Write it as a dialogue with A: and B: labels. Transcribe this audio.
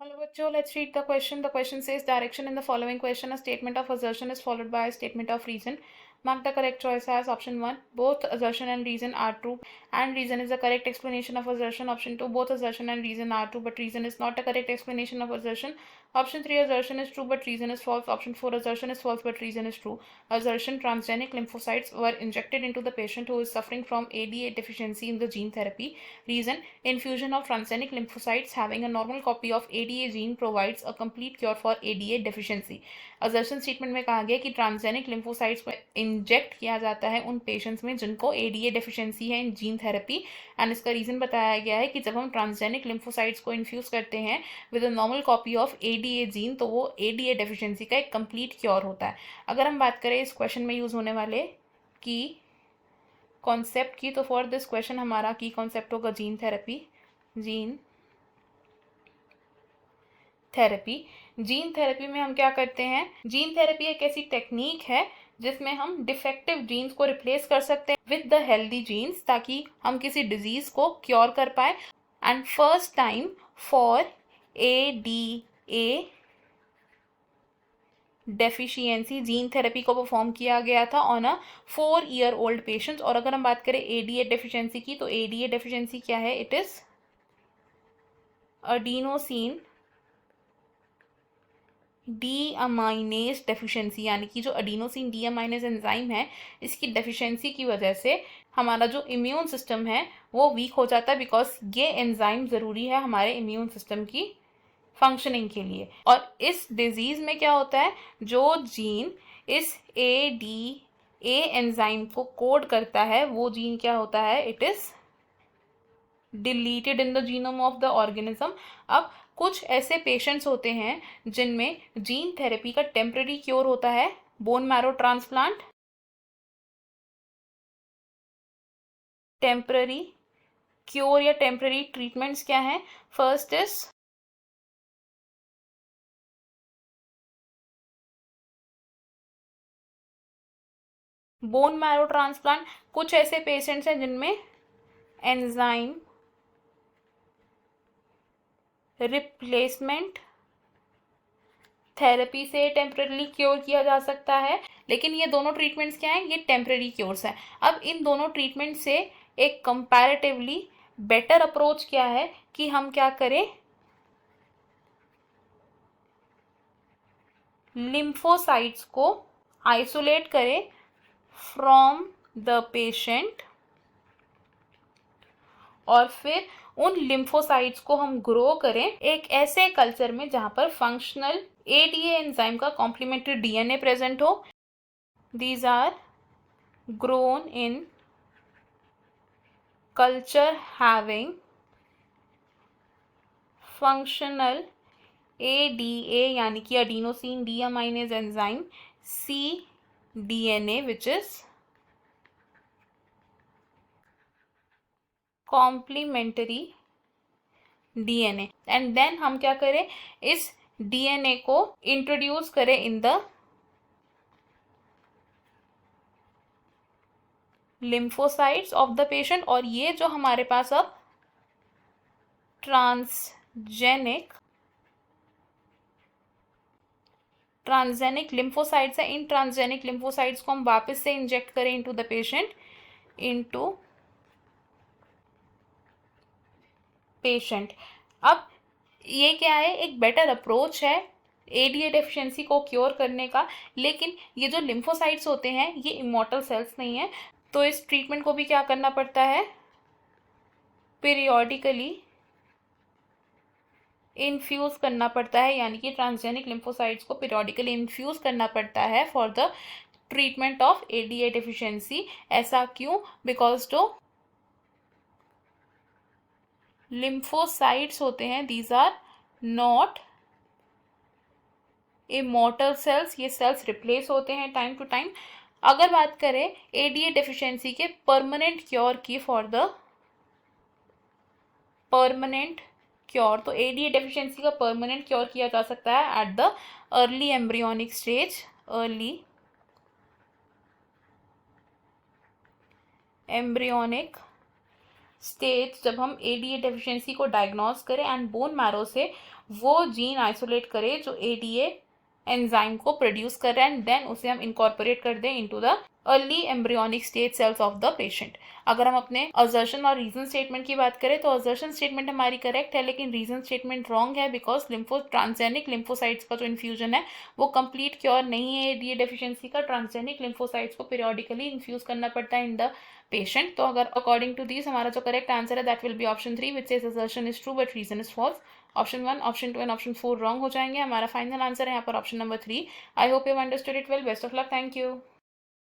A: Hello, bachcho. Let's read the question. The question says direction in the following question. A statement of assertion is followed by a statement of reason. Mark the correct choice as option 1. Both assertion and reason are true, and reason is the correct explanation of assertion. Option 2. Both assertion and reason are true, but reason is not the correct explanation of assertion. Option 3. Assertion is true, but reason is false. Option 4. Assertion is false, but reason is true. Assertion: transgenic lymphocytes were injected into the patient who is suffering from ADA deficiency in the gene therapy. Reason: infusion of transgenic lymphocytes having a normal copy of ADA gene provides a complete cure for ADA deficiency. Assertion statement में कहा गया कि transgenic lymphocytes को inject किया जाता है उन patients में जिनको एडीए डेफिशिएंसी है इन जीन थेरेपी, एंड इसका रीज़न बताया गया है कि जब हम ट्रांसजेनिक लिम्फोसाइट्स को इन्फ्यूज़ करते हैं with a normal copy of ADA gene तो वो एडीए डेफिशिएंसी का एक कंप्लीट क्योर होता है. अगर हम बात करें इस क्वेश्चन में यूज़ होने वाले की कॉन्सेप्ट की, तो फॉर दिस क्वेश्चन हमारा की कॉन्सेप्ट होगा जीन थेरेपी. जीन थेरेपी में हम क्या करते हैं, जीन थेरेपी एक ऐसी टेक्निक है जिसमें हम डिफेक्टिव जीन्स को रिप्लेस कर सकते हैं विद द हेल्दी जीन्स ताकि हम किसी डिजीज को क्योर कर पाए. And first time for ADA deficiency gene therapy को परफॉर्म किया गया था ऑन अ 4-year-old पेशेंट्स. और अगर हम बात करें ADA डेफिशिएंसी की, तो ADA डेफिशिएंसी क्या है, इट इज अडीनोसिन डीअमाइनेज डेफिशिएंसी, यानी कि जो अडीनोसिन डीअमाइनेज एंजाइम है इसकी डेफिशिएंसी की वजह से हमारा जो इम्यून सिस्टम है वो वीक हो जाता है, बिकॉज ये एंजाइम ज़रूरी है हमारे इम्यून सिस्टम की फंक्शनिंग के लिए. और इस डिजीज़ में क्या होता है, जो जीन इस ADA एंजाइम को कोड करता है वो जीन क्या होता है, it is deleted in the genome of the organism. अब कुछ ऐसे पेशेंट्स होते हैं जिनमें जीन थेरेपी का टेम्पररी क्योर होता है, bone marrow transplant. Temporary cure या टेम्पररी ट्रीटमेंट्स क्या हैं, first is bone marrow transplant. कुछ ऐसे पेशेंट्स हैं जिनमें एंजाइम रिप्लेसमेंट थेरेपी से टेम्पररी क्योर किया जा सकता है, लेकिन ये दोनों ट्रीटमेंट्स क्या हैं, ये टेम्पररी क्योर्स हैं. अब इन दोनों ट्रीटमेंट से एक कंपैरेटिवली बेटर अप्रोच क्या है कि हम क्या करें, लिम्फोसाइट्स को आइसोलेट करें फ्रॉम द पेशेंट और फिर उन लिम्फोसाइट्स को हम ग्रो करें एक ऐसे कल्चर में जहां पर फंक्शनल ADA एंजाइम का कॉम्प्लीमेंट्री DNA प्रेजेंट हो. These are grown in culture having functional ADA यानी कि adenosine deaminase enzyme cDNA which is complementary DNA. And then हम क्या करें, इस DNA को इंट्रोड्यूस करें in the lymphocytes of the patient. और ये जो हमारे पास अब ट्रांसजेनिक लिम्फोसाइट्स है, इन ट्रांसजेनिक लिम्फोसाइट्स को हम वापस से इंजेक्ट करें इनटू द पेशेंट. अब ये क्या है, एक बेटर अप्रोच है ADA डेफिशिएंसी को क्योर करने का, लेकिन ये जो लिम्फोसाइट्स होते हैं ये इमॉर्टल सेल्स नहीं है, तो इस ट्रीटमेंट को भी क्या करना पड़ता है, पीरियोडिकली इन्फ्यूज़ करना पड़ता है, यानी कि ट्रांसजेनिक लिम्फोसाइट्स को पीरियोडिकली इन्फ्यूज़ करना पड़ता है for the treatment of ADA deficiency. ऐसा क्यों, बिकॉज जो लिम्फोसाइट्स होते हैं these are not immortal cells, ये सेल्स रिप्लेस होते हैं टाइम टू टाइम. अगर बात करें ADA डेफिशिएंसी के परमानेंट क्योर की, फॉर द परमानेंट क्योर, तो ADA डेफिशिएंसी का परमानेंट क्योर किया जा सकता है at the early embryonic stage. Early embryonic stage जब हम ADA डेफिशिएंसी को डायग्नोज करें एंड बोन मैरो से वो जीन आइसोलेट करे जो ADA एंजाइम को प्रोड्यूस कर रहा है, एंड देन उसे हम इनकॉर्पोरेट कर दें into the early embryonic stage cells of the patient. अगर हम अपने असर्शन और रीजन स्टेटमेंट की बात करें तो असर्शन स्टेटमेंट हमारी करेक्ट है, लेकिन रीजन स्टेटमेंट रॉन्ग है, बिकॉज ट्रांसजेनिक लिम्फोसाइट्स का जो इन्फ्यूजन है वो कंप्लीट क्योर नहीं है ADA डेफिशिएंसी का। ट्रांसजेनिक लिम्फोसाइट्स को पीरियोडिकली इन्फ्यूज करना पड़ता है इन द पेशेंट। तो अगर अकॉर्डिंग टू दिस हमारा जो करेक्ट आंसर है that will be option 3 which says assertion is true but reason is false. Option 1, option 2 and option 4 wrong हो जाएंगे। हमारा फाइनल आंसर है यहाँ पर option number 3। I hope you understood it well. Best of luck. Thank you.